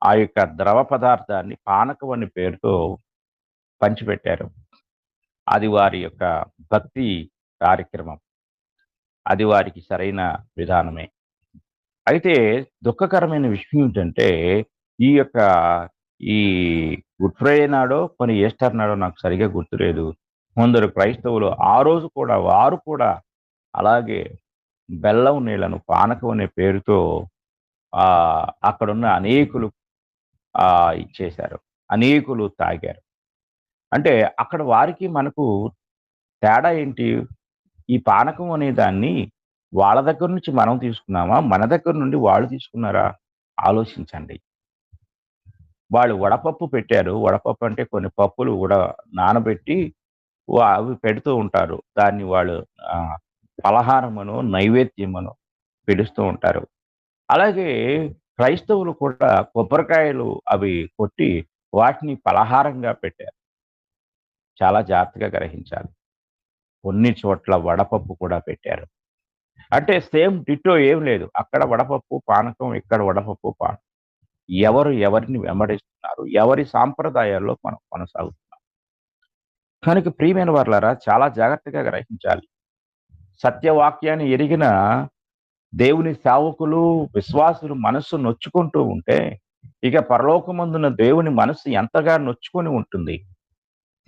ఆ యొక్క ద్రవ పదార్థాన్ని పానకం అనే పేరుతో పంచిపెట్టారు. అది వారి యొక్క భక్తి కార్యక్రమం. అది వారికి సరైన విధానమే. అయితే దుఃఖకరమైన విషయం ఏంటంటే, ఈ యొక్క ఈ గుడ్ ఫ్రైడే నాడో, మరి ఈస్టర్ నాడో నాకు సరిగ్గా గుర్తులేదు. కొందరు క్రైస్తవులు ఆ రోజు కూడా వారు కూడా అలాగే బెల్లం నీళ్లను పానకం అనే పేరుతో అక్కడున్న అనేకులు ఇచ్చేశారు. అనేకులు తాగారు. అంటే అక్కడ వారికి మనకు తేడా ఏంటి? ఈ పానకం అనే దాన్ని వాళ్ళ దగ్గర నుంచి మనం తీసుకున్నామా? మన దగ్గర నుండి వాళ్ళు తీసుకున్నారా? ఆలోచించండి. వాళ్ళు వడపప్పు పెట్టారు. వడపప్పు అంటే కొన్ని పప్పులు కూడా నానబెట్టి అవి పెడుతూ ఉంటారు. దాన్ని వాళ్ళు ఆహ్, పలహారమనో, నైవేద్యమనో పిలుస్తూ ఉంటారు. అలాగే క్రైస్తవులు కూడా కొబ్బరికాయలు అవి కొట్టి వాటిని పలహారంగా పెట్టారు. చాలా జాగ్రత్తగా గ్రహించాలి. కొన్ని చోట్ల వడపప్పు కూడా పెట్టారు. అంటే సేమ్ డిట్టో ఏం లేదు. అక్కడ వడపప్పు, పానకం, ఇక్కడ వడపప్పు, పానకం. ఎవరు ఎవరిని వెంబడిస్తున్నారు? ఎవరి సాంప్రదాయాల్లో మనం కొనసాగుతున్నాం. కనుక ప్రియమైన వారలారా చాలా జాగ్రత్తగా గ్రహించాలి. సత్యవాక్యాన్ని ఎరిగిన దేవుని సేవకులు, విశ్వాసులు మనస్సు నొచ్చుకుంటూ ఉంటే, ఇక పరలోకమందున్న దేవుని మనస్సు ఎంతగా నొచ్చుకొని ఉంటుంది.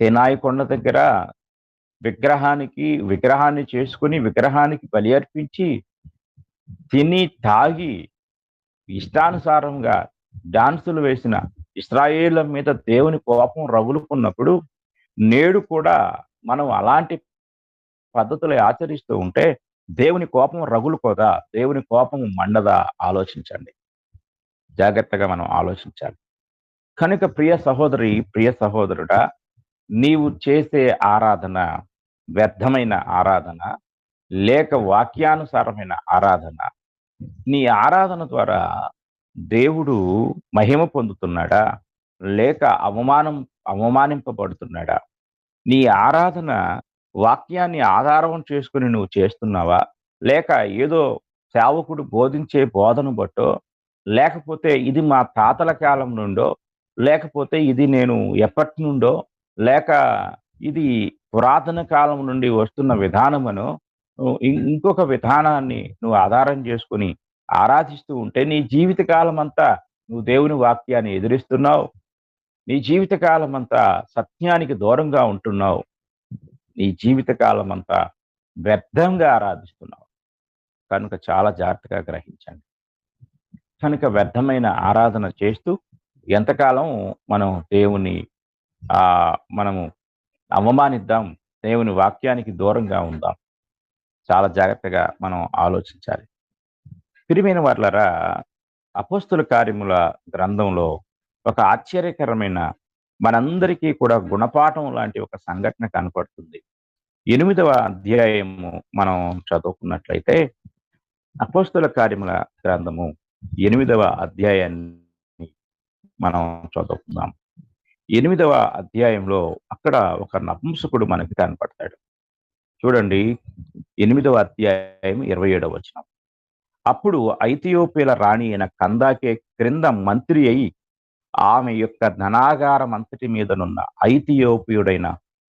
సినాయి కొండ దగ్గర విగ్రహాన్ని చేసుకొని, విగ్రహానికి బలి అర్పించి, తిని, తాగి, ఇష్టానుసారంగా డాన్సులు వేసిన ఇశ్రాయేళ్ల మీద దేవుని కోపం రగులుకున్నప్పుడు, నేడు కూడా మనం అలాంటి పద్ధతులు ఆచరిస్తూ ఉంటే, దేవుని కోపం రగులుకోదా? దేవుని కోపం మండదా? ఆలోచించండి. జాగ్రత్తగా మనం ఆలోచించాలి. కనుక ప్రియ సహోదరి, ప్రియ సహోదరుడా, నీవు చేసే ఆరాధన వ్యర్థమైన ఆరాధన, లేక వాక్యానుసారమైన ఆరాధన. నీ ఆరాధన ద్వారా దేవుడు మహిమ పొందుతున్నాడా? లేక అవమానింపబడుతున్నాడా? నీ ఆరాధన వాక్యాన్ని ఆధారం చేసుకొని నువ్వు చేస్తున్నావా? లేక ఏదో సేవకుడు బోధించే బోధన బట్టో, లేకపోతే ఇది మా తాతల కాలం నుండో, లేకపోతే ఇది నేను ఎప్పటినుండో, లేక ఇది పురాతన కాలం నుండి వస్తున్న విధానమనో, ఇంకొక విధానాన్ని నువ్వు ఆధారం చేసుకొని ఆరాధిస్తూ ఉంటే, నీ జీవిత కాలమంతా నువ్వు దేవుని వాక్యాన్ని ఎదిరిస్తున్నావు. నీ జీవిత కాలమంతా సత్యానికి దూరంగా ఉంటున్నావు. నీ జీవిత కాలమంతా వ్యర్థంగా ఆరాధిస్తున్నావు. కనుక చాలా జాగ్రత్తగా గ్రహించండి. కనుక వ్యర్థమైన ఆరాధన చేస్తూ ఎంతకాలం మనం దేవుని మనము అవమానిద్దాం, దేవుని వాక్యానికి దూరంగా ఉందాం. చాలా జాగ్రత్తగా మనం ఆలోచించాలి. ప్రియమైన వారలారా, అపోస్తుల కార్యముల గ్రంథంలో ఒక ఆశ్చర్యకరమైన మనందరికీ కూడా గుణపాఠం లాంటి ఒక సంఘటన కనపడుతుంది. 8వ అధ్యాయము మనం చదువుకున్నట్లయితే, అపోస్తుల కార్యముల గ్రంథము 8వ అధ్యాయాన్ని మనం చదువుకుందాం. 8వ అధ్యాయంలో అక్కడ ఒక నపుంసకుడు మనకి కనపడతాడు. చూడండి, 8వ అధ్యాయం 27వ వచనం. అప్పుడు ఐథియోపియల రాణి అయిన కందాకే క్రింద మంత్రి అయి, ఆమె యొక్క ధనాగారం అంతటి మీదనున్న ఐథియోపియుడైన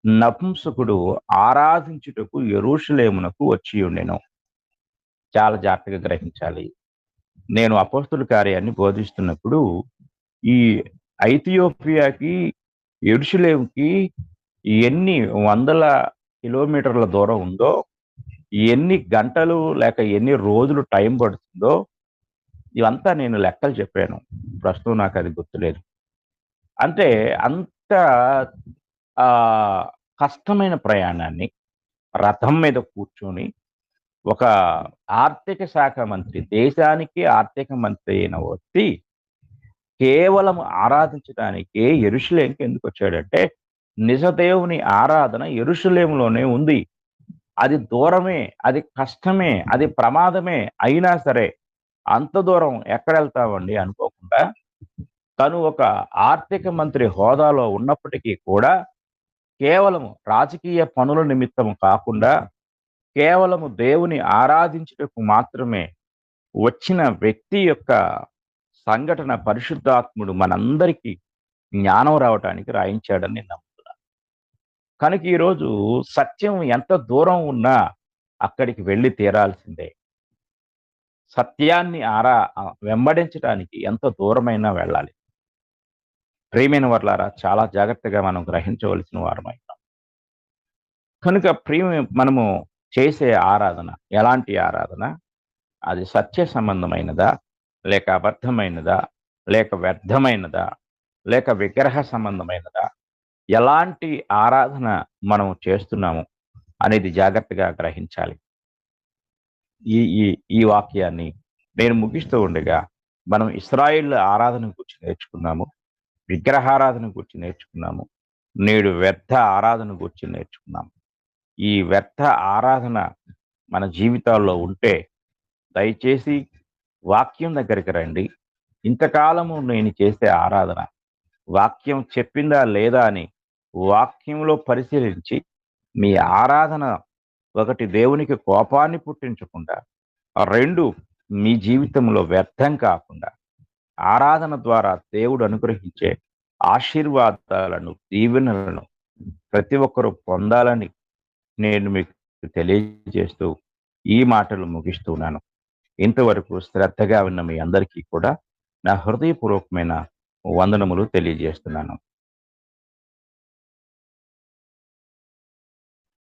నపుంసకుడు ఆరాధించుటకు యెరూషలేమునకు వచ్చియుండెను. చాలా జాగ్రత్తగా గ్రహించాలి. నేను అపోస్తుల కార్యాన్ని బోధిస్తున్నప్పుడు ఈ ఐథియోపియాకి, యెరూషలేముకి ఎన్ని వందల కిలోమీటర్ల దూరం ఉందో, ఎన్ని గంటలు లేక ఎన్ని రోజులు టైం పడుతుందో, ఇవంతా నేను లెక్కలు చెప్పాను. ప్రస్తుతం నాకది గుర్తులేదు. అంటే అంత కష్టమైన ప్రయాణాన్ని రథం మీద కూర్చొని ఒక ఆర్థిక శాఖ మంత్రి, దేశానికి ఆర్థిక మంత్రి అయిన వ్యక్తి కేవలం ఆరాధించడానికే యెరూషలేముకి ఎందుకొచ్చాడంటే, నిజ దేవుని ఆరాధన యెరూషలేములోనే ఉంది. అది దూరమే, అది కష్టమే, అది ప్రమాదమే. అయినా సరే అంత దూరం ఎక్కడెళ్తామండి అనుకోకుండా, తను ఒక ఆర్థిక మంత్రి హోదాలో ఉన్నప్పటికీ కూడా, కేవలము రాజకీయ పనుల నిమిత్తం కాకుండా, కేవలము దేవుని ఆరాధించుటకు మాత్రమే వచ్చిన వ్యక్తి యొక్క సంఘటన పరిశుద్ధాత్ముడు మనందరికీ జ్ఞానం రావటానికి రాయించాడని నేను నమ్ముతున్నాను. కనుక ఈరోజు సత్యం ఎంత దూరం ఉన్నా అక్కడికి వెళ్లి తీరాల్సిందే. సత్యాన్ని వెంబడించటానికి ఎంత దూరమైనా వెళ్ళాలి. ప్రియమైన వర్లారా, చాలా జాగ్రత్తగా మనం గ్రహించవలసిన వారమైనాం. కనుక మనము చేసే ఆరాధన ఎలాంటి ఆరాధన? అది సత్య సంబంధమైనదా? లేక అబద్ధమైనదా? లేక వ్యర్థమైనదా? లేక విగ్రహ సంబంధమైనదా? ఎలాంటి ఆరాధన మనం చేస్తున్నాము అనేది జాగ్రత్తగా గ్రహించాలి. ఈ ఈ ఈ వాక్యాన్ని నేను ముగిస్తూ ఉండగా, మనం ఇశ్రాయేలు ఆరాధన గురించి నేర్చుకున్నాము. విగ్రహారాధన గురించి నేర్చుకున్నాము. నేడు వ్యర్థ ఆరాధన గురించి నేర్చుకున్నాము. ఈ వ్యర్థ ఆరాధన మన జీవితాల్లో ఉంటే దయచేసి వాక్యం దగ్గరికి రండి. ఇంతకాలము నేను చేసే ఆరాధన వాక్యం చెప్పిందా లేదా అని వాక్యంలో పరిశీలించి, మీ ఆరాధన ఒకటి దేవునికి కోపాన్ని పుట్టించకుండా, 2 మీ జీవితంలో వ్యర్థం కాకుండా, ఆరాధన ద్వారా దేవుడు అనుగ్రహించే ఆశీర్వాదాలను, దీవెనలను ప్రతి ఒక్కరూ పొందాలని నేను మీకు తెలియజేస్తూ ఈ మాటలు ముగిస్తున్నాను. ఇంతవరకు శ్రద్ధగా విన్న మీ అందరికీ కూడా నా హృదయపూర్వకమైన వందనములు తెలియజేస్తున్నాను.